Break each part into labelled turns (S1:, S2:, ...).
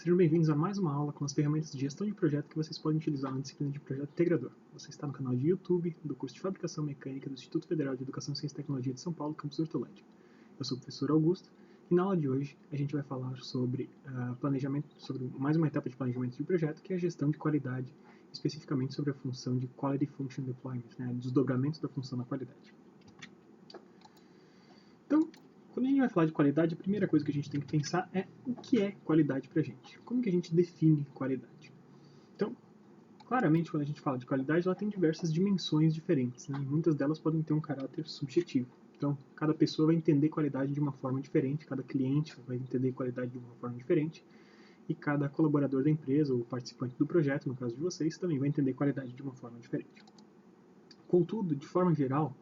S1: Sejam bem-vindos a mais uma aula com as ferramentas de gestão de projeto que vocês podem utilizar na disciplina de Projeto Integrador. Você está no canal de YouTube do curso de Fabricação Mecânica do Instituto Federal de Educação, Ciência e Tecnologia de São Paulo, campus Hortolândia. Eu sou o professor Augusto e na aula de hoje a gente vai falar sobre sobre mais uma etapa de planejamento de projeto, que é a gestão de qualidade, especificamente sobre a função de Quality Function Deployment, desdobramento da função da qualidade. Então, quando a gente vai falar de qualidade, a primeira coisa que a gente tem que pensar é o que é qualidade para a gente. Como que a gente define qualidade? Então, claramente, quando a gente fala de qualidade, ela tem diversas dimensões diferentes, né? E muitas delas podem ter um caráter subjetivo. Então, cada pessoa vai entender qualidade de uma forma diferente, cada cliente vai entender qualidade de uma forma diferente, e cada colaborador da empresa ou participante do projeto, no caso de vocês, também vai entender qualidade de uma forma diferente. Contudo, de forma geral,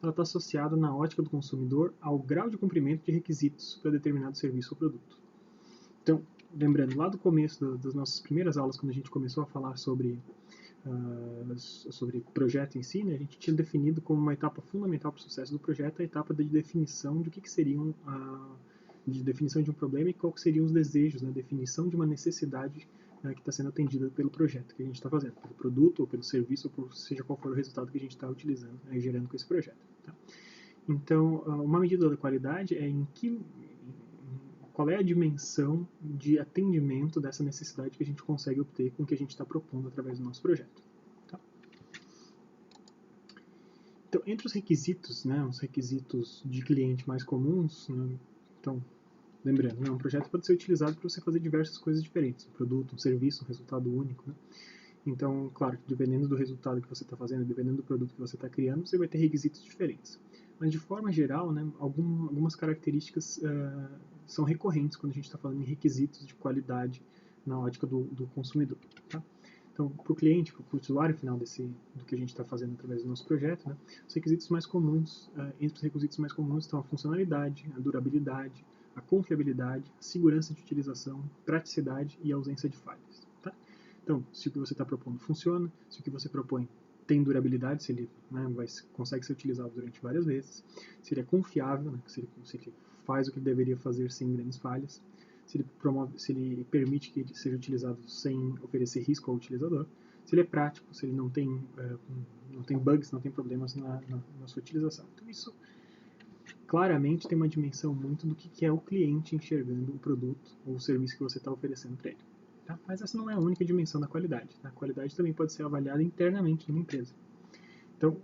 S1: ela está associada na ótica do consumidor ao grau de cumprimento de requisitos para determinado serviço ou produto. Então, lembrando, lá do começo das nossas primeiras aulas, quando a gente começou a falar sobre projeto em si, né, a gente tinha definido como uma etapa fundamental para o sucesso do projeto a etapa de definição de o que seriam de definição de um problema e quais seriam os desejos, né, definição de uma necessidade que está sendo atendida pelo projeto que a gente está fazendo, pelo produto ou pelo serviço, ou por seja qual for o resultado que a gente está utilizando, gerando com esse projeto. Tá? Então, uma medida da qualidade é qual é a dimensão de atendimento dessa necessidade que a gente consegue obter com o que a gente está propondo através do nosso projeto. Tá? Então, entre os requisitos, né, os requisitos de cliente mais comuns, né, então, lembrando, um projeto pode ser utilizado para você fazer diversas coisas diferentes, um produto, um serviço, um resultado único. Né? Então, claro, dependendo do resultado que você está fazendo, dependendo do produto que você está criando, você vai ter requisitos diferentes. Mas, de forma geral, né, algumas características são recorrentes quando a gente está falando em requisitos de qualidade na ótica do consumidor. Tá? Então, para o cliente, para o usuário final do que a gente está fazendo através do nosso projeto, né, os requisitos mais comuns, entre os requisitos mais comuns estão a funcionalidade, a durabilidade, a confiabilidade, a segurança de utilização, praticidade e a ausência de falhas. Tá? Então, se o que você está propondo funciona, se o que você propõe tem durabilidade, se ele consegue ser utilizado durante várias vezes, se ele é confiável, né, se ele faz o que ele deveria fazer sem grandes falhas, se ele permite que ele seja utilizado sem oferecer risco ao utilizador, se ele é prático, se ele não tem bugs, não tem problemas na sua utilização. Então, isso claramente tem uma dimensão muito do que é o cliente enxergando o produto ou o serviço que você está oferecendo para ele. Tá? Mas essa não é a única dimensão da qualidade. Tá? A qualidade também pode ser avaliada internamente numa empresa. Então,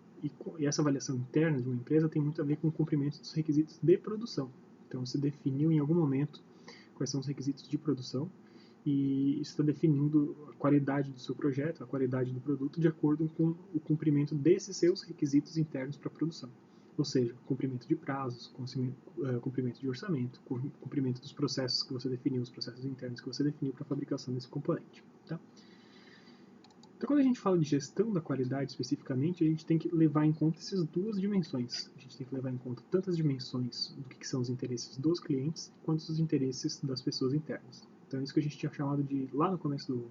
S1: e essa avaliação interna de uma empresa tem muito a ver com o cumprimento dos requisitos de produção. Então, você definiu em algum momento quais são os requisitos de produção e isso está definindo a qualidade do seu projeto, a qualidade do produto, de acordo com o cumprimento desses seus requisitos internos para a produção. Ou seja, cumprimento de prazos, cumprimento de orçamento, cumprimento dos processos que você definiu, os processos internos que você definiu para a fabricação desse componente. Tá? Então, quando a gente fala de gestão da qualidade especificamente, a gente tem que levar em conta essas duas dimensões. A gente tem que levar em conta tanto as dimensões do que são os interesses dos clientes, quanto os interesses das pessoas internas. Então, é isso que a gente tinha chamado de, lá no começo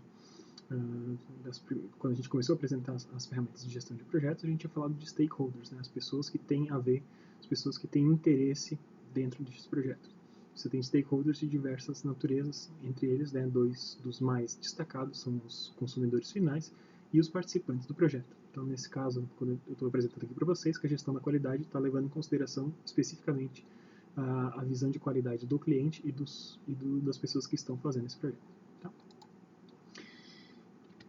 S1: quando a gente começou a apresentar as ferramentas de gestão de projetos, a gente tinha falado de stakeholders, né, as pessoas que têm a ver, as pessoas que têm interesse dentro desses projetos. Você tem stakeholders de diversas naturezas, entre eles, né, dois dos mais destacados são os consumidores finais e os participantes do projeto. Então, nesse caso, quando eu estou apresentando aqui para vocês, que a gestão da qualidade está levando em consideração especificamente a visão de qualidade do cliente e das pessoas que estão fazendo esse projeto. Tá?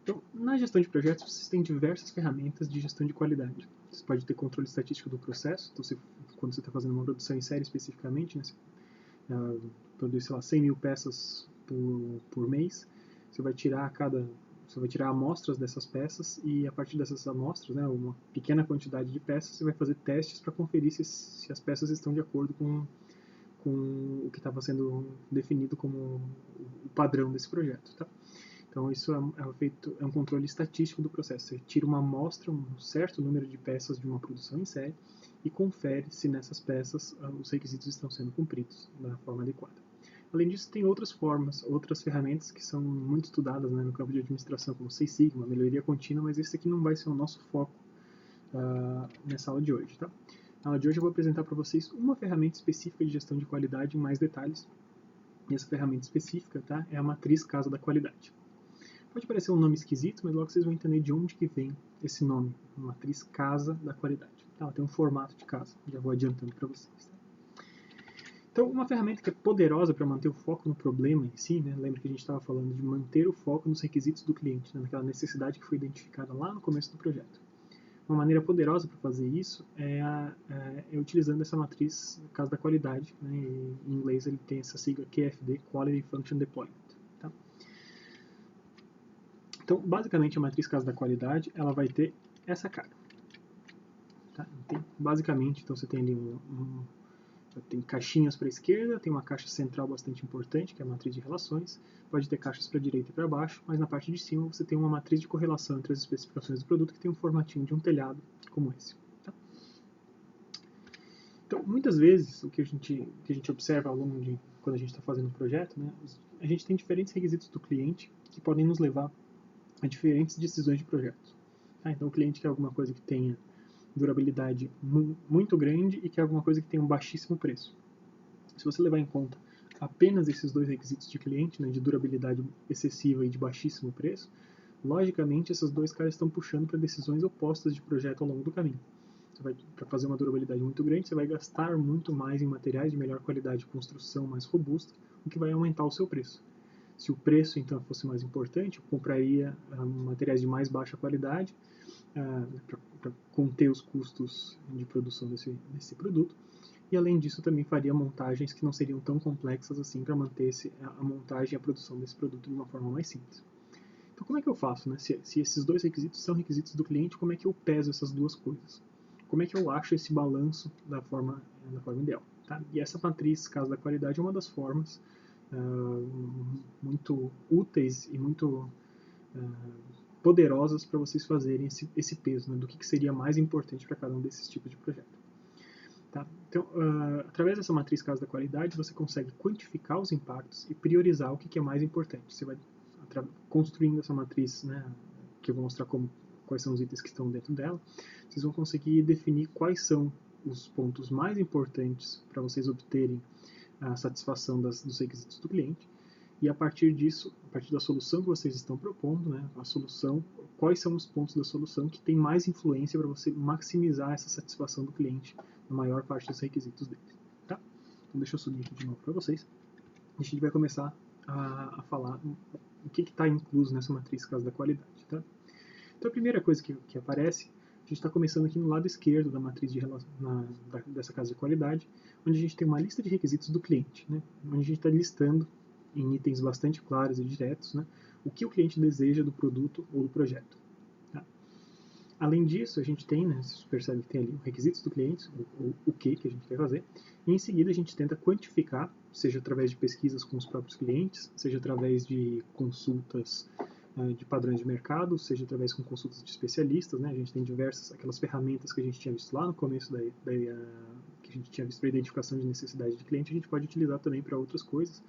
S1: Então, na gestão de projetos, vocês têm diversas ferramentas de gestão de qualidade. Você pode ter controle estatístico do processo, então quando você está fazendo uma produção em série especificamente, né, você produz, sei lá, 100 mil peças por mês, você vai tirar amostras dessas peças e a partir dessas amostras, né, uma pequena quantidade de peças, você vai fazer testes para conferir se as peças estão de acordo com o que estava sendo definido como o padrão desse projeto. Tá? Então, isso é um controle estatístico do processo. Você tira uma amostra, um certo número de peças de uma produção em série e confere se nessas peças os requisitos estão sendo cumpridos da forma adequada. Além disso, tem outras ferramentas que são muito estudadas, né, no campo de administração, como Six Sigma, melhoria contínua, mas esse aqui não vai ser o nosso foco nessa aula de hoje. Tá? Na aula de hoje eu vou apresentar para vocês uma ferramenta específica de gestão de qualidade em mais detalhes, E essa ferramenta específica, tá, é a matriz casa da qualidade. Pode parecer um nome esquisito, mas logo vocês vão entender de onde que vem esse nome, matriz casa da qualidade. Tá, ela tem um formato de casa, já vou adiantando para vocês. Tá? Então, uma ferramenta que é poderosa para manter o foco no problema em si, né? Lembra que a gente estava falando de manter o foco nos requisitos do cliente, né? Naquela necessidade que foi identificada lá no começo do projeto. Uma maneira poderosa para fazer isso é utilizando essa matriz casa da qualidade, né? E, em inglês ele tem essa sigla QFD, Quality Function Deployment. Tá? Então, basicamente, a matriz casa da qualidade ela vai ter essa cara. Tá? Basicamente, então você tem ali tem caixinhas para a esquerda, tem uma caixa central bastante importante, que é a matriz de relações, pode ter caixas para a direita e para baixo, mas na parte de cima você tem uma matriz de correlação entre as especificações do produto que tem um formatinho de um telhado como esse. Tá? Então, muitas vezes, o que a gente observa ao longo de quando a gente está fazendo um projeto, né, a gente tem diferentes requisitos do cliente que podem nos levar a diferentes decisões de projeto. Tá? Então, o cliente quer alguma coisa que tenha durabilidade muito grande e quer alguma coisa que tenha um baixíssimo preço. Se você levar em conta apenas esses dois requisitos de cliente, né, de durabilidade excessiva e de baixíssimo preço, logicamente esses dois caras estão puxando para decisões opostas de projeto ao longo do caminho. Para fazer uma durabilidade muito grande, você vai gastar muito mais em materiais de melhor qualidade de construção, mais robusta, o que vai aumentar o seu preço. Se o preço então fosse mais importante, eu compraria materiais de mais baixa qualidade, para conter os custos de produção desse produto. E além disso, também faria montagens que não seriam tão complexas assim para manter a montagem e a produção desse produto de uma forma mais simples. Então, como é que eu faço? Né? Se esses dois requisitos são requisitos do cliente, como é que eu peso essas duas coisas? Como é que eu acho esse balanço da forma ideal? Tá? E essa matriz, caso da qualidade, é uma das formas muito úteis e muito poderosas para vocês fazerem esse peso, né, do que seria mais importante para cada um desses tipos de projeto. Tá? Então, através dessa matriz casa da qualidade, você consegue quantificar os impactos e priorizar o que é mais importante. Você vai construindo essa matriz, né, que eu vou mostrar quais são os itens que estão dentro dela, vocês vão conseguir definir quais são os pontos mais importantes para vocês obterem a satisfação dos requisitos do cliente. E a partir disso, a partir da solução que vocês estão propondo, né, a solução, quais são os pontos da solução que tem mais influência para você maximizar essa satisfação do cliente na maior parte dos requisitos dele. Tá? Então deixa eu subir aqui de novo para vocês. A gente vai começar a falar o que está incluso nessa matriz casa da qualidade. Tá? Então a primeira coisa que aparece, a gente está começando aqui no lado esquerdo da matriz dessa casa de qualidade, onde a gente tem uma lista de requisitos do cliente, né? Onde a gente está listando em itens bastante claros e diretos, né, o que o cliente deseja do produto ou do projeto. Tá? Além disso, a gente tem, né, você percebe que tem ali os requisitos do cliente, o que a gente quer fazer, e em seguida a gente tenta quantificar, seja através de pesquisas com os próprios clientes, seja através de consultas de padrões de mercado, seja através de consultas de especialistas, né, a gente tem aquelas ferramentas que a gente tinha visto lá no começo que a gente tinha visto para identificação de necessidade de cliente, a gente pode utilizar também para outras coisas,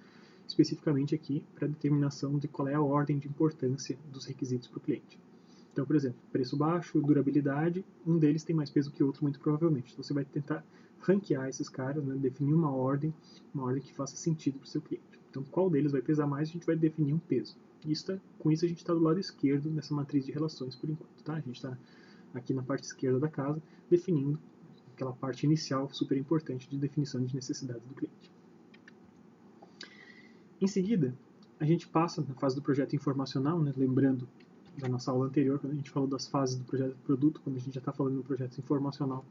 S1: especificamente aqui para determinação de qual é a ordem de importância dos requisitos para o cliente. Então, por exemplo, preço baixo, durabilidade, um deles tem mais peso que o outro, muito provavelmente. Então, você vai tentar ranquear esses caras, né, definir uma ordem que faça sentido para o seu cliente. Então, qual deles vai pesar mais, a gente vai definir um peso. Com isso, a gente está do lado esquerdo nessa matriz de relações por enquanto. Tá? A gente está aqui na parte esquerda da casa, definindo aquela parte inicial super importante de definição de necessidades do cliente. Em seguida, a gente passa na fase do projeto informacional, né, lembrando da nossa aula anterior, quando a gente falou das fases do projeto produto, quando a gente já está falando do projeto informacional,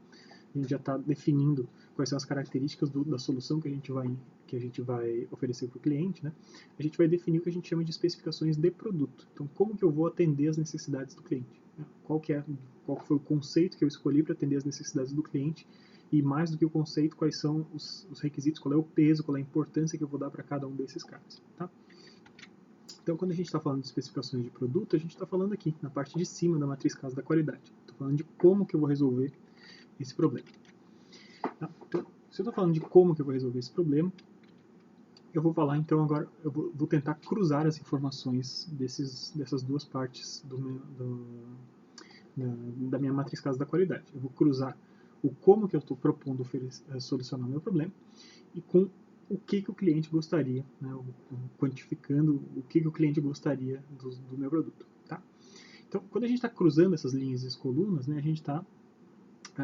S1: a gente já está definindo quais são as características da solução que a gente vai oferecer para o cliente, né? A gente vai definir o que a gente chama de especificações de produto. Então, como que eu vou atender as necessidades do cliente? Qual foi o conceito que eu escolhi para atender as necessidades do cliente? E mais do que o conceito, quais são os requisitos, qual é o peso, qual é a importância que eu vou dar para cada um desses caras. Tá? Então, quando a gente está falando de especificações de produto, a gente está falando aqui, na parte de cima da matriz casa da qualidade. Estou falando de como que eu vou resolver esse problema. Tá? Então, se eu estou falando de como que eu vou resolver esse problema, eu vou falar, então, agora, eu vou tentar cruzar as informações dessas duas partes da minha matriz casa da qualidade. Eu vou cruzar o como que eu estou propondo solucionar o meu problema e com o que o cliente gostaria, né, quantificando o que o cliente gostaria do meu produto. Tá? Então, quando a gente está cruzando essas linhas e as colunas, né, a gente está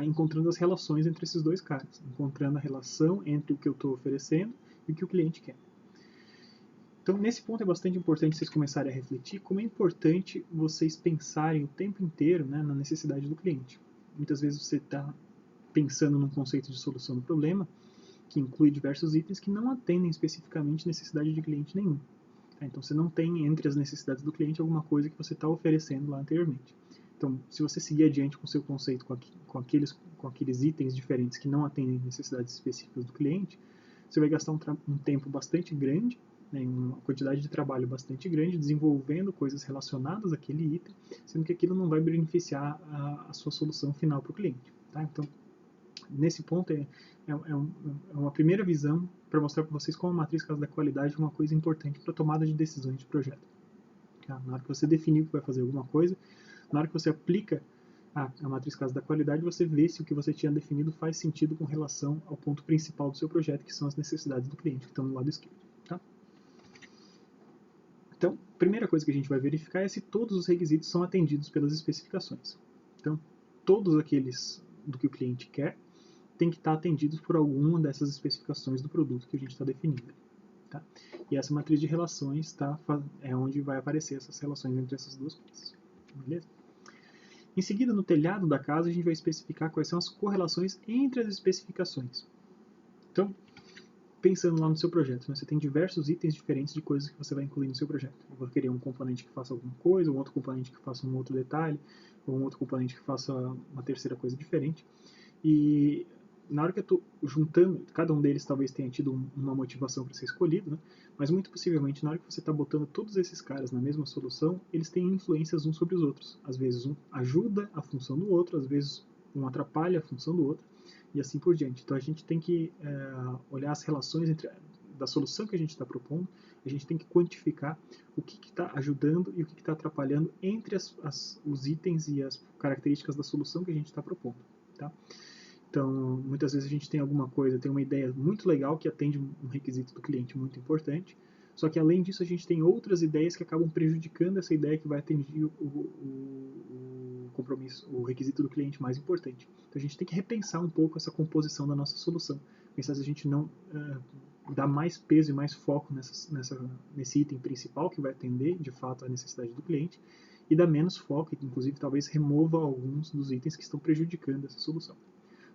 S1: encontrando as relações entre esses dois caras, encontrando a relação entre o que eu estou oferecendo e o que o cliente quer. Então, nesse ponto é bastante importante vocês começarem a refletir como é importante vocês pensarem o tempo inteiro, né, na necessidade do cliente. Muitas vezes você está pensando num conceito de solução do problema, que inclui diversos itens que não atendem especificamente necessidade de cliente nenhum. Tá? Então, você não tem entre as necessidades do cliente alguma coisa que você está oferecendo lá anteriormente. Então, se você seguir adiante com o seu conceito com aqueles itens diferentes que não atendem necessidades específicas do cliente, você vai gastar um tempo bastante grande, né, uma quantidade de trabalho bastante grande, desenvolvendo coisas relacionadas àquele item, sendo que aquilo não vai beneficiar a sua solução final para o cliente. Tá? Então, nesse ponto, é uma primeira visão para mostrar para vocês como a matriz casa da qualidade é uma coisa importante para a tomada de decisões de projeto. Tá? Na hora que você definir que vai fazer alguma coisa, na hora que você aplica a matriz casa da qualidade, você vê se o que você tinha definido faz sentido com relação ao ponto principal do seu projeto, que são as necessidades do cliente, que estão no lado esquerdo. Tá? Então, a primeira coisa que a gente vai verificar é se todos os requisitos são atendidos pelas especificações. Então, todos aqueles do que o cliente quer tem que estar atendidos por alguma dessas especificações do produto que a gente está definindo. Tá? E essa matriz de relações é onde vai aparecer essas relações entre essas duas coisas. Beleza? Em seguida, no telhado da casa, a gente vai especificar quais são as correlações entre as especificações. Então, pensando lá no seu projeto, né, você tem diversos itens diferentes de coisas que você vai incluir no seu projeto. Eu vou querer um componente que faça alguma coisa, um outro componente que faça um outro detalhe, ou um outro componente que faça uma terceira coisa diferente. E na hora que eu estou juntando, cada um deles talvez tenha tido uma motivação para ser escolhido, né? Mas muito possivelmente na hora que você está botando todos esses caras na mesma solução, eles têm influências uns sobre os outros. Às vezes um ajuda a função do outro, às vezes um atrapalha a função do outro, e assim por diante. Então a gente tem que olhar as relações da solução que a gente está propondo, a gente tem que quantificar o que está ajudando e o que está atrapalhando entre os itens e as características da solução que a gente está propondo. Tá? Então, muitas vezes a gente tem alguma coisa, tem uma ideia muito legal que atende um requisito do cliente muito importante, só que além disso a gente tem outras ideias que acabam prejudicando essa ideia que vai atender o compromisso, o requisito do cliente mais importante. Então a gente tem que repensar um pouco essa composição da nossa solução, pensar se a gente não dá mais peso e mais foco nesse item principal que vai atender de fato a necessidade do cliente, e dá menos foco, e inclusive talvez remova alguns dos itens que estão prejudicando essa solução.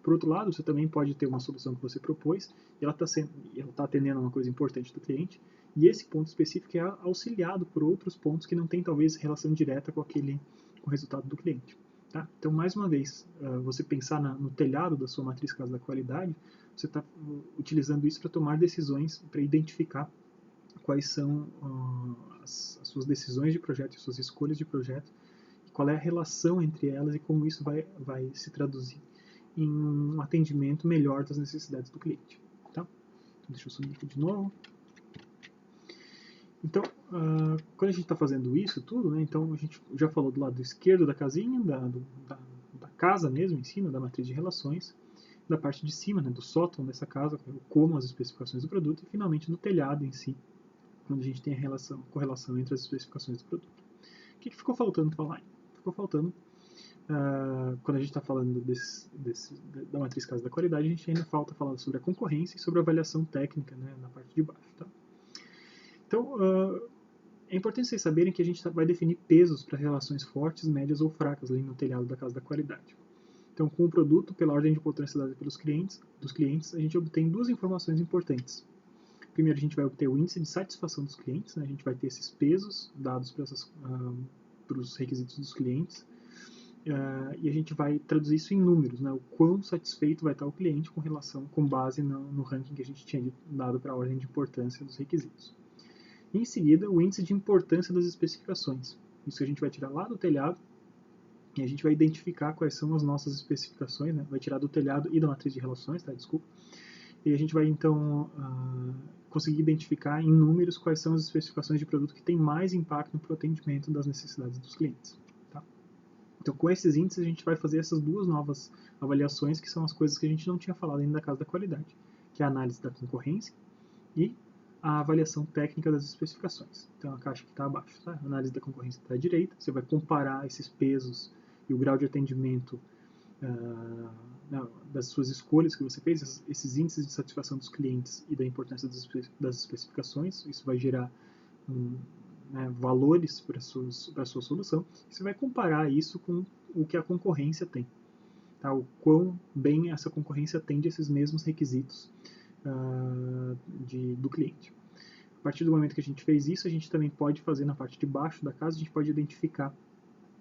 S1: Por outro lado, você também pode ter uma solução que você propôs e ela está atendendo a uma coisa importante do cliente, e esse ponto específico é auxiliado por outros pontos que não têm talvez relação direta com o resultado do cliente. Tá? Então, mais uma vez, você pensar no telhado da sua matriz casa da qualidade, você está utilizando isso para tomar decisões, para identificar quais são as suas decisões de projeto e suas escolhas de projeto, e qual é a relação entre elas e como isso vai se traduzir em um atendimento melhor das necessidades do cliente. Tá? Deixa eu subir aqui de novo. Então, quando a gente está fazendo isso tudo, né, então a gente já falou do lado esquerdo da casinha, da casa mesmo, em cima, da matriz de relações, da parte de cima, né, do sótão dessa casa, como as especificações do produto, e finalmente do telhado em si, onde a gente tem a correlação entre as especificações do produto. O que ficou faltando falar? Ficou faltando quando a gente está falando da matriz casa da qualidade, a gente ainda falta falar sobre a concorrência e sobre a avaliação técnica, né, na parte de baixo. Tá? Então, é importante vocês saberem que a gente vai definir pesos para relações fortes, médias ou fracas ali no telhado da casa da qualidade. Então, com o produto, pela ordem de importância dada pelos clientes, a gente obtém duas informações importantes. Primeiro, a gente vai obter o índice de satisfação dos clientes, né, a gente vai ter esses pesos dados para os requisitos dos clientes, e a gente vai traduzir isso em números, né? O quão satisfeito vai estar o cliente com base no ranking que a gente tinha dado para a ordem de importância dos requisitos. E em seguida, o índice de importância das especificações. Isso a gente vai tirar lá do telhado e a gente vai identificar quais são as nossas especificações, né? Vai tirar do telhado e da matriz de relações, tá? Desculpa. E a gente vai então conseguir identificar em números quais são as especificações de produto que têm mais impacto no atendimento das necessidades dos clientes. Então, com esses índices, a gente vai fazer essas duas novas avaliações, que são as coisas que a gente não tinha falado ainda da casa da qualidade, que é a análise da concorrência e a avaliação técnica das especificações. Então, a caixa que está abaixo, tá? A análise da concorrência está à direita, você vai comparar esses pesos e o grau de atendimento das suas escolhas que você fez, esses índices de satisfação dos clientes e da importância das especificações. Isso vai gerar valores para a sua solução. Você vai comparar isso com o que a concorrência tem, tá? O quão bem essa concorrência atende esses mesmos requisitos do cliente. A partir do momento que a gente fez isso, a gente também pode fazer na parte de baixo da casa, a gente pode identificar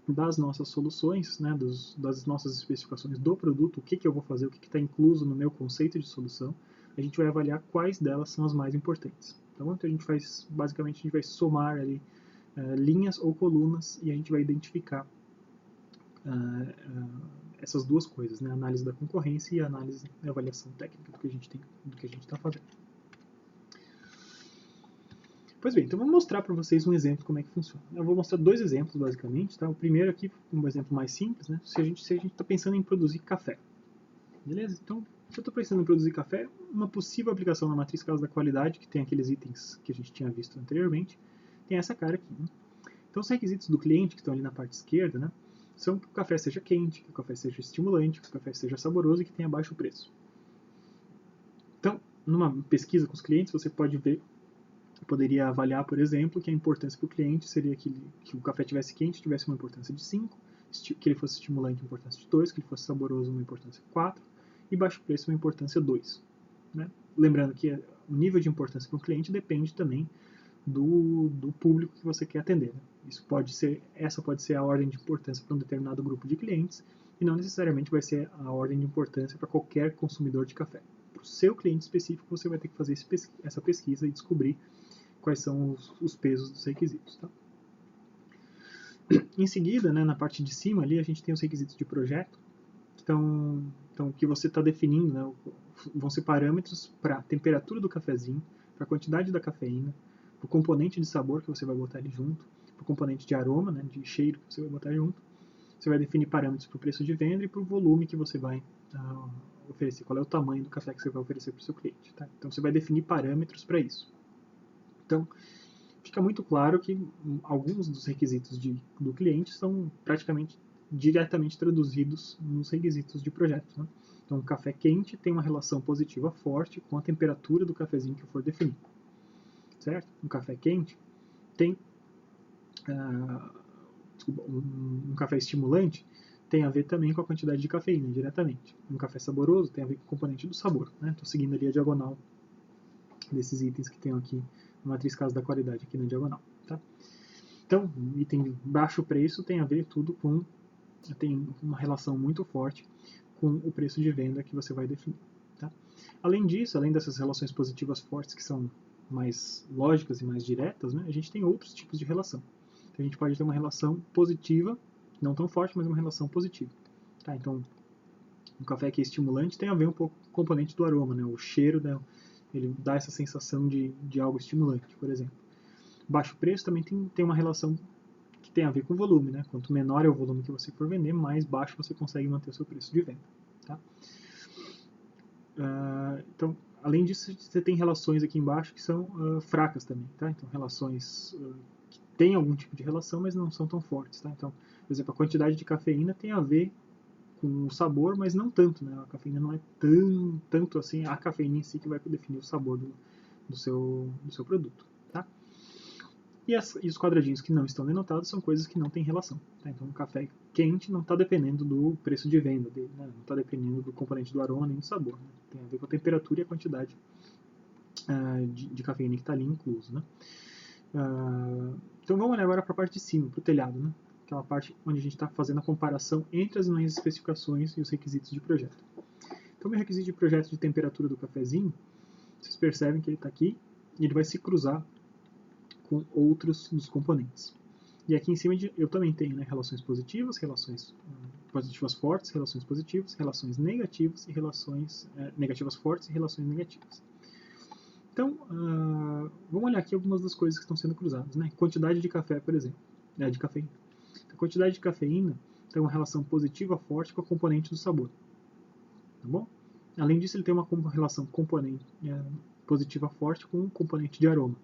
S1: das nossas soluções, né, das nossas especificações do produto, o que eu vou fazer, o que está incluso no meu conceito de solução. A gente vai avaliar quais delas são as mais importantes. Então, a gente faz, basicamente, a gente vai somar ali linhas ou colunas e a gente vai identificar essas duas coisas, né, a análise da concorrência e a análise e avaliação técnica do que a gente está fazendo. Pois bem, então vou mostrar para vocês um exemplo como é que funciona. Eu vou mostrar dois exemplos, basicamente. Tá? O primeiro aqui, um exemplo mais simples, né? Se a gente está pensando em produzir café. Beleza? Então, se eu estou pensando em produzir café, uma possível aplicação na matriz causa da qualidade, que tem aqueles itens que a gente tinha visto anteriormente, tem essa cara aqui. Né? Então, os requisitos do cliente, que estão ali na parte esquerda, né, são que o café seja quente, que o café seja estimulante, que o café seja saboroso e que tenha baixo preço. Então, numa pesquisa com os clientes, você pode ver, poderia avaliar, por exemplo, que a importância para o cliente seria que o café tivesse quente, tivesse uma importância de 5, que ele fosse estimulante, uma importância de 2, que ele fosse saboroso, uma importância de 4, e baixo preço, uma importância 2. Né? Lembrando que o nível de importância para o cliente depende também do público que você quer atender. Né? Essa pode ser a ordem de importância para um determinado grupo de clientes, e não necessariamente vai ser a ordem de importância para qualquer consumidor de café. Para o seu cliente específico, você vai ter que fazer essa pesquisa e descobrir quais são os pesos dos requisitos. Tá? Em seguida, né, na parte de cima ali, a gente tem os requisitos de projeto. Então que você está definindo, né, vão ser parâmetros para a temperatura do cafezinho, para a quantidade da cafeína, para o componente de sabor que você vai botar ali junto, para o componente de aroma, né, de cheiro que você vai botar junto. Você vai definir parâmetros para o preço de venda e para o volume que você vai oferecer, qual é o tamanho do café que você vai oferecer para o seu cliente. Tá? Então você vai definir parâmetros para isso. Então, fica muito claro que alguns dos requisitos do cliente são praticamente diretamente traduzidos nos requisitos de projeto. Né? Então, um café quente tem uma relação positiva forte com a temperatura do cafezinho que for definido. Certo? Um café quente tem um café estimulante tem a ver também com a quantidade de cafeína, diretamente. Um café saboroso tem a ver com o componente do sabor. Estou seguindo ali a diagonal desses itens que tem aqui na matriz causa da qualidade aqui na diagonal. Tá? Então, item de baixo preço tem a ver tudo tem uma relação muito forte com o preço de venda que você vai definir. Tá? Além disso, além dessas relações positivas fortes que são mais lógicas e mais diretas, né, a gente tem outros tipos de relação. Então, a gente pode ter uma relação positiva, não tão forte, mas uma relação positiva. Tá? Então, um café que é estimulante tem a ver um pouco com o componente do aroma, né, o cheiro, né, ele dá essa sensação de algo estimulante, por exemplo. Baixo preço também tem uma relação que tem a ver com o volume, né? Quanto menor é o volume que você for vender, mais baixo você consegue manter o seu preço de venda. Tá? Então, além disso, você tem relações aqui embaixo que são fracas também. Tá? Então, relações que têm algum tipo de relação, mas não são tão fortes. Tá? Então, por exemplo, a quantidade de cafeína tem a ver com o sabor, mas não tanto. Né? A cafeína não é tanto assim, a cafeína em si que vai definir o sabor do seu produto. Tá? E os quadradinhos que não estão denotados são coisas que não têm relação. Tá? Então, um café quente não está dependendo do preço de venda dele, né? Não está dependendo do componente do aroma nem do sabor. Né? Tem a ver com a temperatura e a quantidade de cafeína que está ali incluso. Né? Então, vamos olhar agora para a parte de cima, para o telhado. Né? Aquela parte onde a gente está fazendo a comparação entre as minhas especificações e os requisitos de projeto. Então, meu requisito de projeto de temperatura do cafezinho, vocês percebem que ele está aqui e ele vai se cruzar com outros dos componentes. E aqui em cima eu também tenho, né, relações positivas, relações positivas fortes, relações positivas, relações negativas e relações negativas fortes e relações negativas. Então, vamos olhar aqui algumas das coisas que estão sendo cruzadas. Né? Quantidade de café, por exemplo, de cafeína. A quantidade de cafeína tem uma relação positiva forte com a componente do sabor. Tá bom? Além disso, ele tem uma relação positiva forte com um componente de aroma.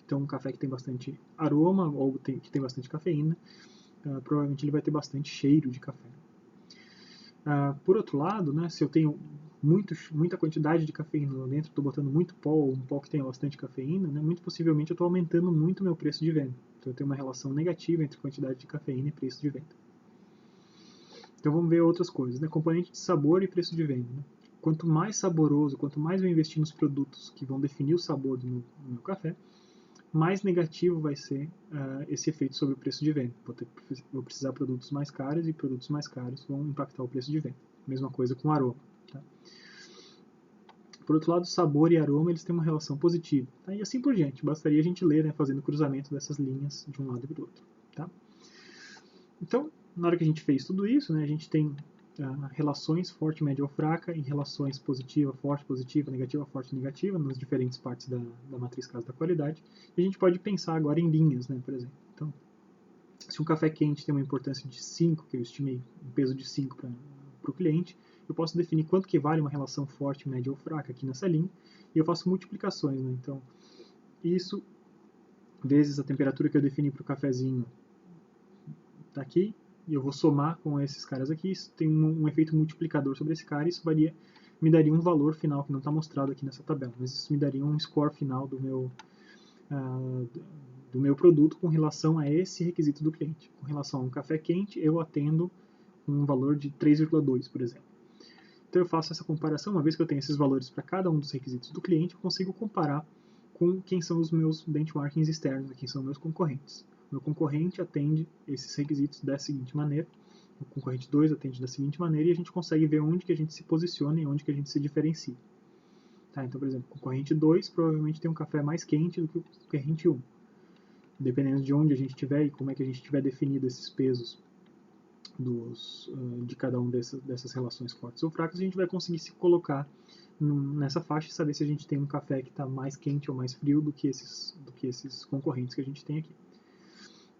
S1: Então, um café que tem bastante aroma ou que tem bastante cafeína, provavelmente ele vai ter bastante cheiro de café. Por outro lado, né, se eu tenho muita quantidade de cafeína lá dentro, estou botando muito pó, ou um pó que tenha bastante cafeína, né, muito possivelmente eu estou aumentando muito o meu preço de venda. Então eu tenho uma relação negativa entre quantidade de cafeína e preço de venda. Então vamos ver outras coisas, né? Componente de sabor e preço de venda. Né? Quanto mais saboroso, quanto mais eu investir nos produtos que vão definir o sabor do meu café, mais negativo vai ser esse efeito sobre o preço de venda. Vou precisar de produtos mais caros e produtos mais caros vão impactar o preço de venda. Mesma coisa com aroma. Tá? Por outro lado, sabor e aroma eles têm uma relação positiva. Tá? E assim por diante. Bastaria a gente ler, né, fazendo cruzamento dessas linhas de um lado para o outro. Tá? Então, na hora que a gente fez tudo isso, né, a gente tem relações forte, média ou fraca e relações positiva, forte, positiva, negativa, forte, negativa nas diferentes partes da matriz casa da qualidade. E a gente pode pensar agora em linhas, né, por exemplo. Então, se um café quente tem uma importância de 5, que eu estimei um peso de 5 para o cliente, eu posso definir quanto que vale uma relação forte, média ou fraca aqui nessa linha, e eu faço multiplicações. Né? Então, isso vezes a temperatura que eu defini para o cafezinho está aqui, e eu vou somar com esses caras aqui, isso tem um efeito multiplicador sobre esse cara, e isso me daria um valor final que não está mostrado aqui nessa tabela, mas isso me daria um score final do meu produto com relação a esse requisito do cliente. Com relação a um café quente, eu atendo um valor de 3,2, por exemplo. Então eu faço essa comparação, uma vez que eu tenho esses valores para cada um dos requisitos do cliente, eu consigo comparar com quem são os meus benchmarkings externos, quem são meus concorrentes. Meu concorrente atende esses requisitos da seguinte maneira, o concorrente 2 atende da seguinte maneira, e a gente consegue ver onde que a gente se posiciona e onde que a gente se diferencia. Tá, então, por exemplo, o concorrente 2 provavelmente tem um café mais quente do que o concorrente 1. Dependendo de onde a gente estiver e como é que a gente tiver definido esses pesos de cada um dessas relações fortes ou fracas, a gente vai conseguir se colocar nessa faixa e saber se a gente tem um café que está mais quente ou mais frio do que esses concorrentes que a gente tem aqui.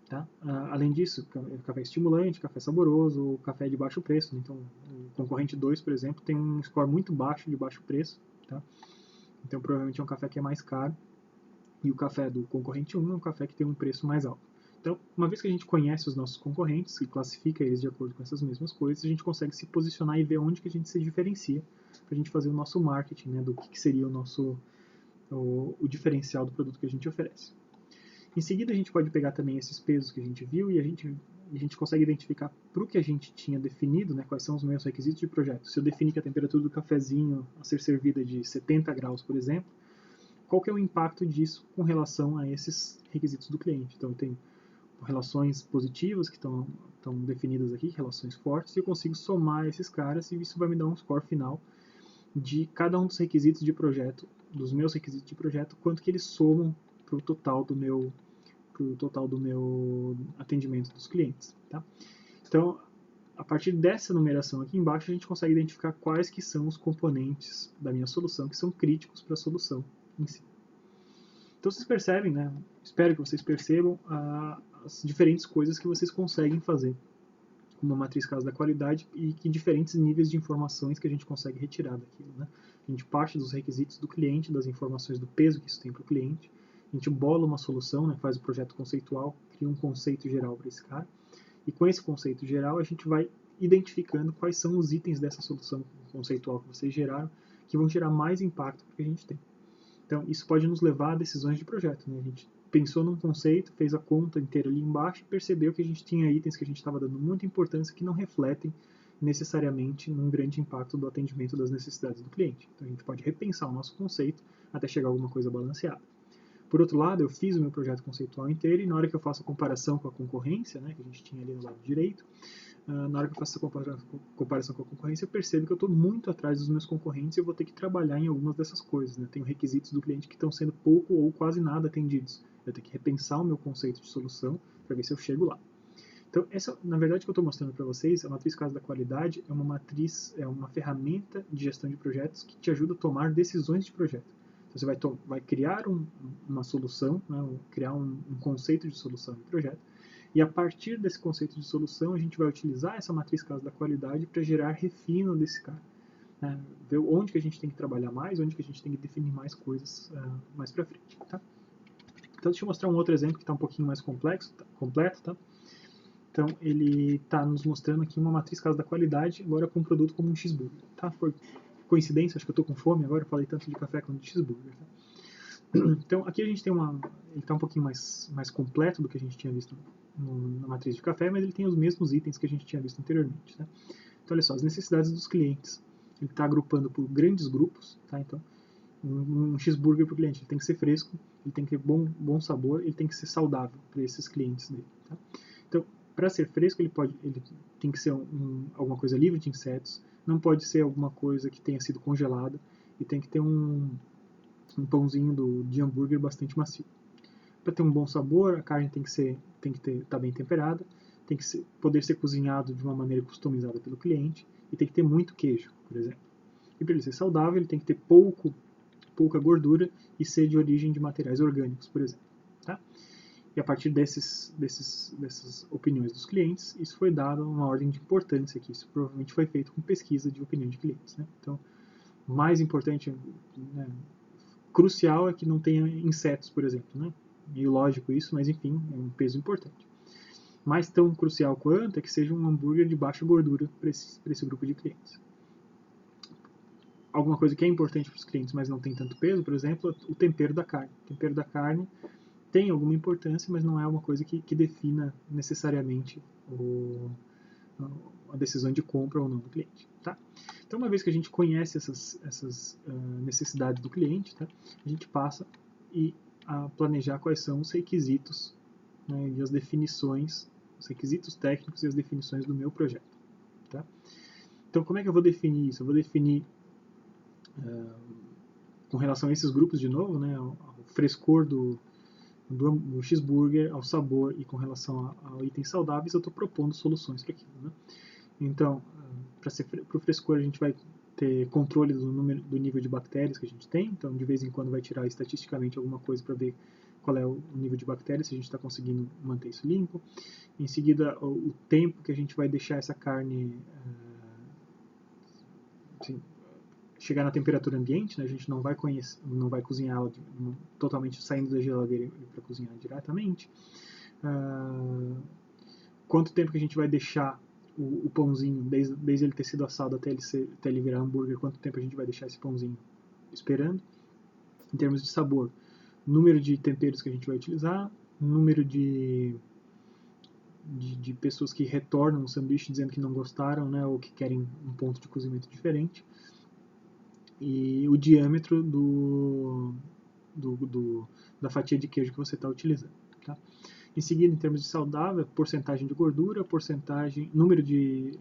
S1: Tá? Além disso, café estimulante, café saboroso, café de baixo preço. Então, o concorrente 2, por exemplo, tem um score muito baixo de baixo preço. Tá? Então, provavelmente é um café que é mais caro. E o café do concorrente 1 é um café que tem um preço mais alto. Então, uma vez que a gente conhece os nossos concorrentes e classifica eles de acordo com essas mesmas coisas, a gente consegue se posicionar e ver onde que a gente se diferencia para a gente fazer o nosso marketing, né, do que seria o diferencial do produto que a gente oferece. Em seguida, a gente pode pegar também esses pesos que a gente viu e a gente consegue identificar para o que a gente tinha definido, né, quais são os meus requisitos de projeto. Se eu definir que a temperatura do cafezinho a ser servida é de 70 graus, por exemplo, qual que é o impacto disso com relação a esses requisitos do cliente? Então, eu tenho relações positivas que estão definidas aqui, relações fortes, e eu consigo somar esses caras e isso vai me dar um score final de cada um dos requisitos de projeto, dos meus requisitos de projeto, quanto que eles somam para o total do meu atendimento dos clientes. Tá? Então, a partir dessa numeração aqui embaixo, a gente consegue identificar quais que são os componentes da minha solução que são críticos para a solução em si. Então vocês percebem, né? Espero que vocês percebam as diferentes coisas que vocês conseguem fazer com uma matriz casa da qualidade e que diferentes níveis de informações que a gente consegue retirar daquilo. Né? A gente parte dos requisitos do cliente, das informações do peso que isso tem para o cliente, a gente bola uma solução, né? Faz o projeto conceitual, cria um conceito geral para esse cara, e com esse conceito geral a gente vai identificando quais são os itens dessa solução conceitual que vocês geraram que vão gerar mais impacto para o que a gente tem. Então, isso pode nos levar a decisões de projeto. Né? A gente pensou num conceito, fez a conta inteira ali embaixo e percebeu que a gente tinha itens que a gente estava dando muita importância que não refletem necessariamente num grande impacto do atendimento das necessidades do cliente. Então, a gente pode repensar o nosso conceito até chegar a alguma coisa balanceada. Por outro lado, eu fiz o meu projeto conceitual inteiro e na hora que eu faço a comparação com a concorrência, né, que a gente tinha ali no lado direito, na hora que eu faço essa comparação com a concorrência, eu percebo que eu estou muito atrás dos meus concorrentes e eu vou ter que trabalhar em algumas dessas coisas. Né? Tenho requisitos do cliente que estão sendo pouco ou quase nada atendidos. Eu tenho que repensar o meu conceito de solução para ver se eu chego lá. Então, essa, na verdade, que eu estou mostrando para vocês, a matriz casa da qualidade é uma ferramenta de gestão de projetos que te ajuda a tomar decisões de projeto. Então, você vai criar uma solução, né? Criar um conceito de solução de projeto, e a partir desse conceito de solução, a gente vai utilizar essa matriz casa da qualidade para gerar refino desse cara. ver onde que a gente tem que trabalhar mais, onde que a gente tem que definir mais coisas mais para frente. Tá? Então, deixa eu mostrar um outro exemplo que está um pouquinho mais complexo, completo. Tá? Então, ele está nos mostrando aqui uma matriz caso da qualidade, agora com um produto como um cheeseburger. Tá? Por coincidência, acho que eu estou com fome agora, eu falei tanto de café quanto de cheeseburger. Tá? Então, aqui a gente tem ele está um pouquinho mais completo do que a gente tinha visto na matriz de café, mas ele tem os mesmos itens que a gente tinha visto anteriormente. Tá? Então, olha só, as necessidades dos clientes. Ele está agrupando por grandes grupos. Tá? Então, um cheeseburger para o cliente ele tem que ser fresco, ele tem que ter bom sabor, ele tem que ser saudável para esses clientes dele. Tá? Então, para ser fresco, ele tem que ser alguma coisa livre de insetos, não pode ser alguma coisa que tenha sido congelada, e tem que ter um pãozinho de hambúrguer bastante macio. Para ter um bom sabor, a carne tem que estar bem temperada, tem que poder ser cozinhado de uma maneira customizada pelo cliente, e tem que ter muito queijo, por exemplo. E para ele ser saudável, ele tem que ter pouca gordura e ser de origem de materiais orgânicos, por exemplo. Tá? E a partir dessas opiniões dos clientes, isso foi dado uma ordem de importância aqui. Isso provavelmente foi feito com pesquisa de opinião de clientes. Né? Então, mais importante, né, crucial é que não tenha insetos, por exemplo. Né? Meio lógico isso, mas enfim, é um peso importante. Mas tão crucial quanto é que seja um hambúrguer de baixa gordura para esse grupo de clientes. Alguma coisa que é importante para os clientes, mas não tem tanto peso, por exemplo, o tempero da carne. O tempero da carne tem alguma importância, mas não é uma coisa que defina necessariamente a decisão de compra ou não do cliente. Tá? Então, uma vez que a gente conhece essas necessidades do cliente, tá? A gente passa a planejar quais são os requisitos, né, e as definições, os requisitos técnicos e as definições do meu projeto. Tá? Então, como é que eu vou definir isso? Eu vou definir com relação a esses grupos de novo, né, ao frescor do cheeseburger, ao sabor e com relação a itens saudáveis, eu estou propondo soluções para aquilo. Né? Então, para o frescor, a gente vai ter controle do nível de bactérias que a gente tem, então de vez em quando vai tirar estatisticamente alguma coisa para ver qual é o nível de bactérias, se a gente está conseguindo manter isso limpo. Em seguida, o tempo que a gente vai deixar essa carne chegar na temperatura ambiente, né? A gente não vai cozinhar ela totalmente saindo da geladeira para cozinhar diretamente. Quanto tempo que a gente vai deixar o pãozinho, desde ele ter sido assado até ele virar hambúrguer, quanto tempo a gente vai deixar esse pãozinho esperando. Em termos de sabor, número de temperos que a gente vai utilizar, número de pessoas que retornam o sanduíche dizendo que não gostaram, né, ou que querem um ponto de cozimento diferente, e o diâmetro da fatia de queijo que você está utilizando. Tá? Em seguida, em termos de saudável, porcentagem de gordura, número de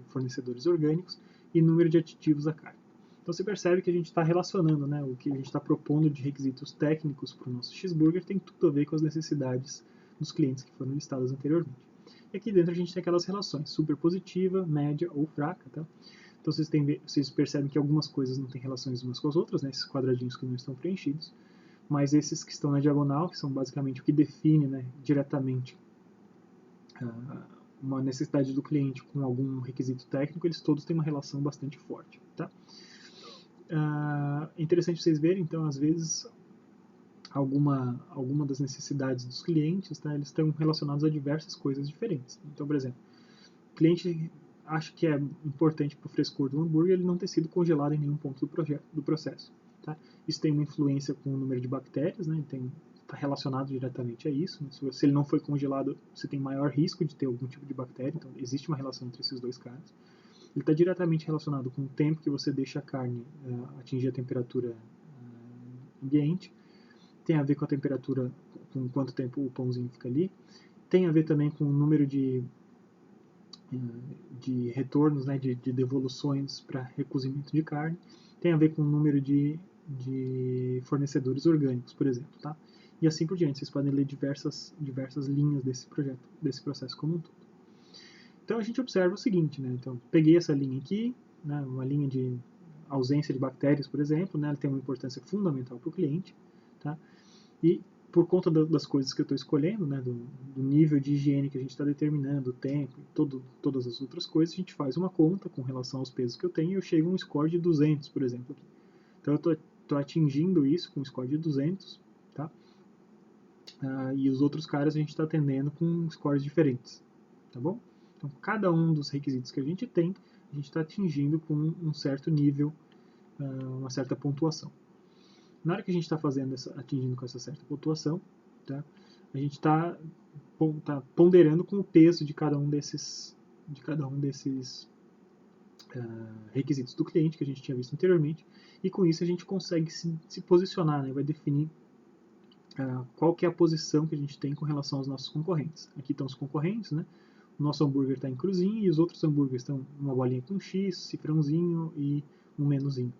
S1: fornecedores orgânicos e número de aditivos à carne. Então você percebe que a gente está relacionando, né, o que a gente está propondo de requisitos técnicos para o nosso cheeseburger tem tudo a ver com as necessidades dos clientes que foram listadas anteriormente. E aqui dentro a gente tem aquelas relações, super positiva, média ou fraca. Tá? Então vocês percebem que algumas coisas não têm relações umas com as outras, né, esses quadradinhos que não estão preenchidos, mas esses que estão na diagonal, que são basicamente o que define, né, diretamente uma necessidade do cliente com algum requisito técnico, eles todos têm uma relação bastante forte. Tá? É interessante vocês verem, então, às vezes, alguma das necessidades dos clientes, tá, eles estão relacionados a diversas coisas diferentes. Então, por exemplo, o cliente acha que é importante para o frescor do hambúrguer ele não ter sido congelado em nenhum ponto do processo. Tá? Isso tem uma influência com o número de bactérias, né? Está relacionado diretamente a isso. Né? Se ele não foi congelado, você tem maior risco de ter algum tipo de bactéria, então existe uma relação entre esses dois casos. Ele está diretamente relacionado com o tempo que você deixa a carne atingir a temperatura ambiente, tem a ver com a temperatura, com quanto tempo o pãozinho fica ali, tem a ver também com o número de retornos, né, de devoluções para recozimento de carne, tem a ver com o número de fornecedores orgânicos, por exemplo, tá? E assim por diante, vocês podem ler diversas linhas desse processo como um todo. Então a gente observa o seguinte, né? Então peguei essa linha aqui, né, uma linha de ausência de bactérias, por exemplo, né, ela tem uma importância fundamental para o cliente, tá? E por conta das coisas que eu estou escolhendo, né, do nível de higiene que a gente está determinando, o tempo, todas as outras coisas, a gente faz uma conta com relação aos pesos que eu tenho e eu chego a um score de 200, por exemplo. Aqui. Então eu estou atingindo isso com um score de 200, tá? E os outros caras a gente está atendendo com scores diferentes, tá bom? Então cada um dos requisitos que a gente tem, a gente está atingindo com um certo nível, uma certa pontuação. Na hora que a gente está atingindo com essa certa pontuação, tá, a gente está ponderando com o peso de cada um desses requisitos do cliente que a gente tinha visto anteriormente, e com isso a gente consegue se posicionar, né, vai definir qual que é a posição que a gente tem com relação aos nossos concorrentes. Aqui estão os concorrentes, né? O nosso hambúrguer está em cruzinho e os outros hambúrgueres estão uma bolinha com X, cifrãozinho e um menuzinho.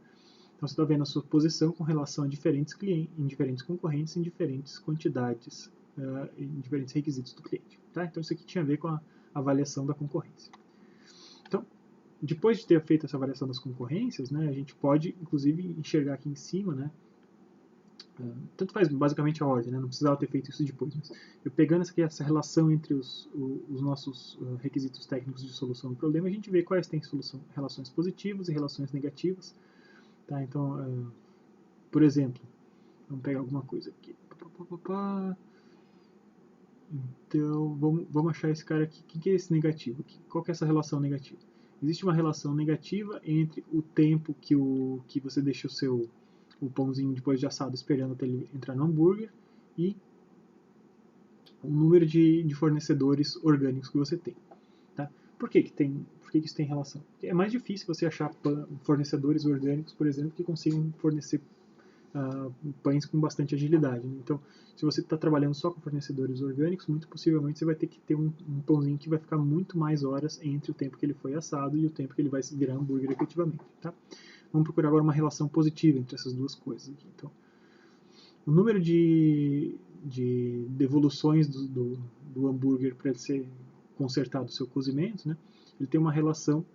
S1: Então você está vendo a sua posição com relação a diferentes clientes, em diferentes concorrentes, em diferentes quantidades, em diferentes requisitos do cliente. Tá? Então isso aqui tinha a ver com a avaliação da concorrência. Então, depois de ter feito essa avaliação das concorrências, né, a gente pode, inclusive, enxergar aqui em cima, né, tanto faz basicamente a ordem, né, não precisava ter feito isso depois, mas eu pegando essa relação entre os nossos requisitos técnicos de solução do problema, a gente vê quais têm relações positivas e relações negativas. Tá, então, por exemplo, vamos pegar alguma coisa aqui. Então, vamos achar esse cara aqui. O que é esse negativo? Qual que é essa relação negativa? Existe uma relação negativa entre o tempo que você deixa o pãozinho depois de assado esperando até ele entrar no hambúrguer e o número de fornecedores orgânicos que você tem. Tá? Por que isso tem relação? Porque é mais difícil você achar fornecedores orgânicos, por exemplo, que consigam fornecer pães com bastante agilidade. Né? Então, se você está trabalhando só com fornecedores orgânicos, muito possivelmente você vai ter que ter um pãozinho que vai ficar muito mais horas entre o tempo que ele foi assado e o tempo que ele vai virar hambúrguer efetivamente. Tá? Vamos procurar agora uma relação positiva entre essas duas coisas aqui. Então, o número de devoluções do hambúrguer para ele ser consertado o seu cozimento, né, ele tem uma relação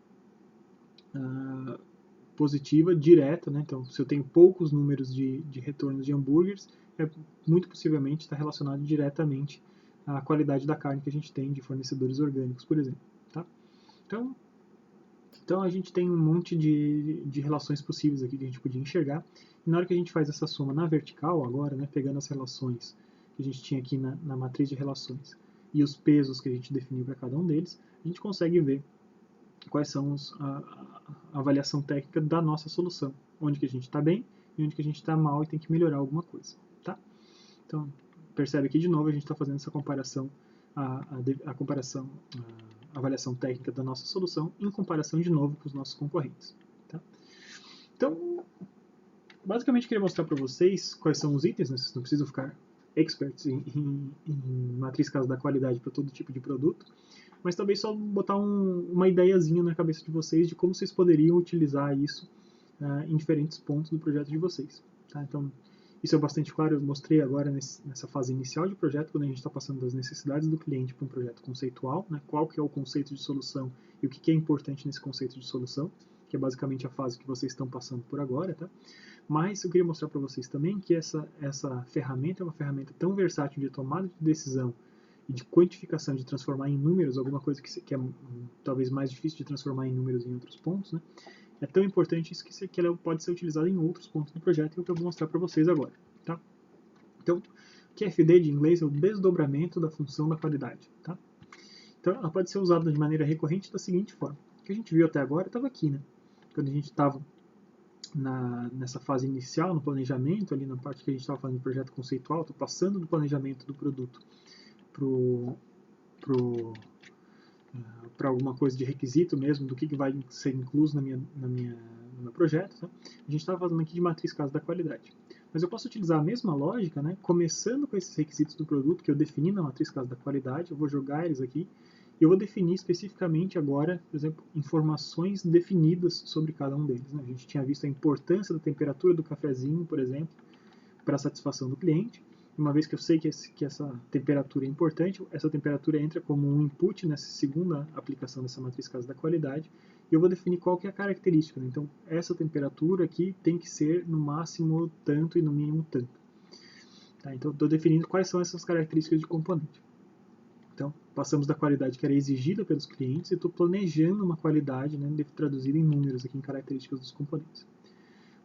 S1: positiva, direta, né, então se eu tenho poucos números de retornos de hambúrgueres, muito possivelmente está relacionado diretamente à qualidade da carne que a gente tem de fornecedores orgânicos, por exemplo. Tá? Então a gente tem um monte de relações possíveis aqui que a gente podia enxergar, e na hora que a gente faz essa soma na vertical agora, né, pegando as relações que a gente tinha aqui na matriz de relações e os pesos que a gente definiu para cada um deles, a gente consegue ver quais são a avaliação técnica da nossa solução, onde que a gente está bem e onde que a gente está mal e tem que melhorar alguma coisa. Tá? Então, percebe aqui de novo a gente está fazendo essa comparação, a avaliação técnica da nossa solução em comparação de novo com os nossos concorrentes. Tá? Então, basicamente queria mostrar para vocês quais são os itens, né? Vocês não precisam ficar experts em matriz casa da qualidade para todo tipo de produto, mas também só botar uma ideiazinha na cabeça de vocês de como vocês poderiam utilizar isso em diferentes pontos do projeto de vocês. Tá? Então, isso é bastante claro, eu mostrei agora nessa fase inicial de projeto, quando a gente está passando das necessidades do cliente para um projeto conceitual, né? Qual que é o conceito de solução e o que é importante nesse conceito de solução, que é basicamente a fase que vocês estão passando por agora. Tá? Mas eu queria mostrar para vocês também que essa ferramenta é uma ferramenta tão versátil de tomada de decisão e de quantificação, de transformar em números, alguma coisa que é talvez mais difícil de transformar em números em outros pontos, né? É tão importante isso que ela pode ser utilizada em outros pontos do projeto, e é o que eu vou mostrar para vocês agora. Tá? Então, QFD de inglês é o desdobramento da função da qualidade. Tá? Então, ela pode ser usada de maneira recorrente da seguinte forma. O que a gente viu até agora estava aqui, né? Quando a gente estava nessa fase inicial, no planejamento, ali na parte que a gente estava falando de projeto conceitual, estou passando do planejamento do produto para alguma coisa de requisito mesmo, do que vai ser incluso no meu projeto. Tá? A gente estava falando aqui de matriz casa da qualidade. Mas eu posso utilizar a mesma lógica, né, começando com esses requisitos do produto que eu defini na matriz casa da qualidade, eu vou jogar eles aqui, e eu vou definir especificamente agora, por exemplo, informações definidas sobre cada um deles. Né? A gente tinha visto a importância da temperatura do cafezinho, por exemplo, para a satisfação do cliente. Uma vez que eu sei que essa temperatura é importante, essa temperatura entra como um input nessa segunda aplicação dessa matriz casa da qualidade, e eu vou definir qual que é a característica. Né? Então, essa temperatura aqui tem que ser no máximo tanto e no mínimo tanto. Tá? Então, estou definindo quais são essas características de componente. Então, passamos da qualidade que era exigida pelos clientes e estou planejando uma qualidade, né, traduzida em números aqui em características dos componentes.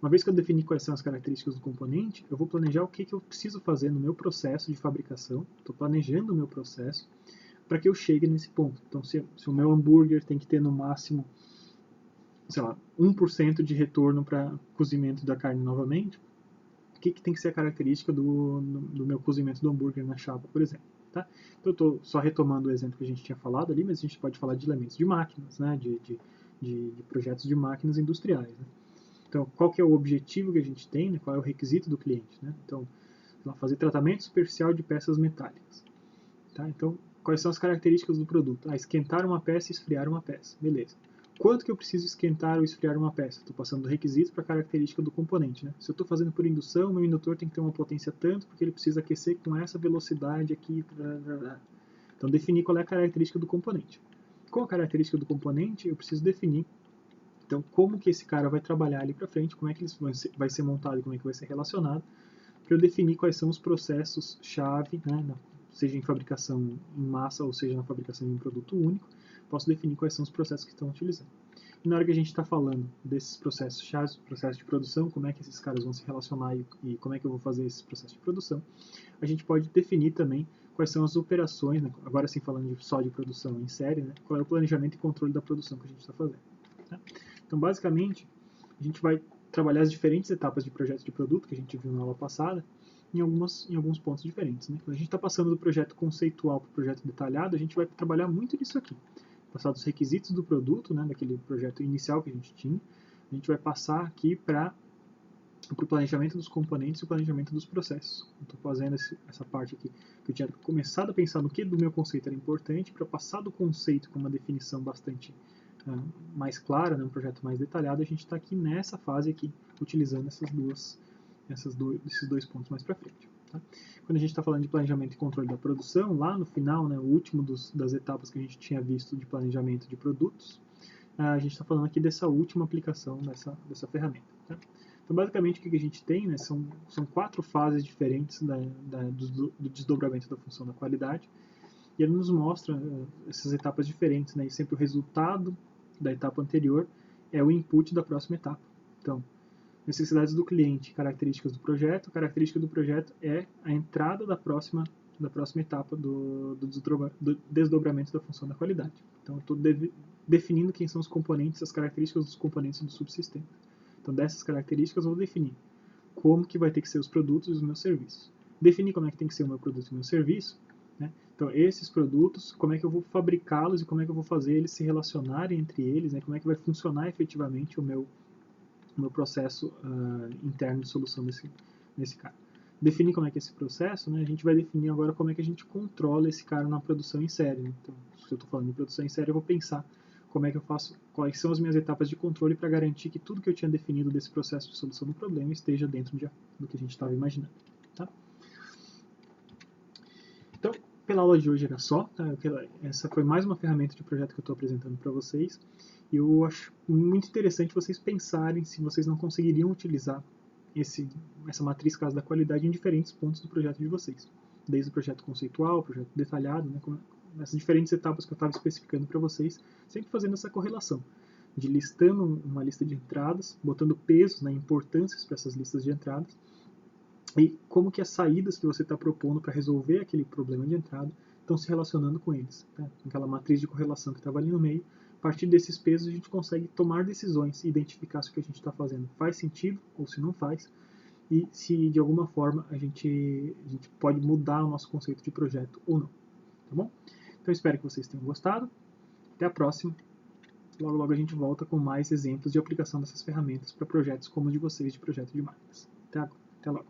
S1: Uma vez que eu defini quais são as características do componente, eu vou planejar o que eu preciso fazer no meu processo de fabricação. Estou planejando o meu processo para que eu chegue nesse ponto. Então, se o meu hambúrguer tem que ter no máximo, sei lá, 1% de retorno para cozimento da carne novamente, o que tem que ser a característica do meu cozimento do hambúrguer na chapa, por exemplo. Tá? Então, eu estou só retomando o exemplo que a gente tinha falado ali, mas a gente pode falar de elementos de máquinas, né? de projetos de máquinas industriais. Né? Então, qual que é o objetivo que a gente tem, né? Qual é o requisito do cliente? Né? Então, fazer tratamento superficial de peças metálicas. Tá? Então, quais são as características do produto? Esquentar uma peça e esfriar uma peça. Beleza. Quanto que eu preciso esquentar ou esfriar uma peça? Estou passando do requisito para a característica do componente. Né? Se eu estou fazendo por indução, meu indutor tem que ter uma potência tanto, porque ele precisa aquecer com essa velocidade aqui. Então, definir qual é a característica do componente. Com a característica do componente, eu preciso definir então como que esse cara vai trabalhar ali para frente, como é que ele vai ser montado e como é que vai ser relacionado, para eu definir quais são os processos-chave, né, seja em fabricação em massa ou seja na fabricação de um produto único, posso definir quais são os processos que estão utilizando. E na hora que a gente está falando desses processos-chave, processo de produção, como é que esses caras vão se relacionar e como é que eu vou fazer esse processo de produção, a gente pode definir também quais são as operações, né, agora sim falando só de produção em série, né, qual é o planejamento e controle da produção que a gente está fazendo. Tá? Então, basicamente, a gente vai trabalhar as diferentes etapas de projeto de produto que a gente viu na aula passada em alguns pontos diferentes. Né? Quando a gente está passando do projeto conceitual para o projeto detalhado, a gente vai trabalhar muito nisso aqui. Passar dos requisitos do produto, né, daquele projeto inicial que a gente tinha, a gente vai passar aqui para o planejamento dos componentes e o planejamento dos processos. Estou fazendo essa parte aqui que eu tinha começado a pensar no que do meu conceito era importante para passar do conceito com uma definição bastante mais clara, né, um projeto mais detalhado. A gente está aqui nessa fase aqui, utilizando esses dois pontos mais para frente. Tá? Quando a gente está falando de planejamento e controle da produção, lá no final, né, o último das etapas que a gente tinha visto de planejamento de produtos, a gente está falando aqui dessa última aplicação dessa ferramenta. Tá? Então, basicamente, o que a gente tem, né, são 4 fases diferentes do desdobramento da função da qualidade, e ele nos mostra essas etapas diferentes, né, e sempre o resultado da etapa anterior é o input da próxima etapa. Então, necessidades do cliente, características do projeto. A característica do projeto é a entrada da próxima etapa do desdobramento da função da qualidade. Então, eu estou definindo quem são os componentes, as características dos componentes do subsistema. Então, dessas características, eu vou definir como que vai ter que ser os produtos e os meus serviços. Definir como é que tem que ser o meu produto e o meu serviço. Né? Então, esses produtos, como é que eu vou fabricá-los e como é que eu vou fazer eles se relacionarem entre eles, né? Como é que vai funcionar efetivamente o meu processo interno de solução desse cara. Definir como é que é esse processo, né? A gente vai definir agora como é que a gente controla esse cara na produção em série. Né? Então, se eu estou falando de produção em série, eu vou pensar como é que eu faço, quais são as minhas etapas de controle para garantir que tudo que eu tinha definido desse processo de solução do problema esteja dentro do que a gente estava imaginando. Tá? Então, pela aula de hoje era só. Tá? Essa foi mais uma ferramenta de projeto que eu estou apresentando para vocês. E eu acho muito interessante vocês pensarem se vocês não conseguiriam utilizar essa matriz caso da qualidade em diferentes pontos do projeto de vocês. Desde o projeto conceitual, o projeto detalhado, né, nessas diferentes etapas que eu estava especificando para vocês, sempre fazendo essa correlação, de listando uma lista de entradas, botando pesos, né, importâncias para essas listas de entradas, e como que as saídas que você está propondo para resolver aquele problema de entrada estão se relacionando com eles. Tá? Aquela matriz de correlação que estava ali no meio, a partir desses pesos a gente consegue tomar decisões e identificar se o que a gente está fazendo faz sentido ou se não faz, e se de alguma forma a gente pode mudar o nosso conceito de projeto ou não. Tá bom? Então espero que vocês tenham gostado. Até a próxima. Logo logo a gente volta com mais exemplos de aplicação dessas ferramentas para projetos como o de vocês de projeto de máquinas. Até logo.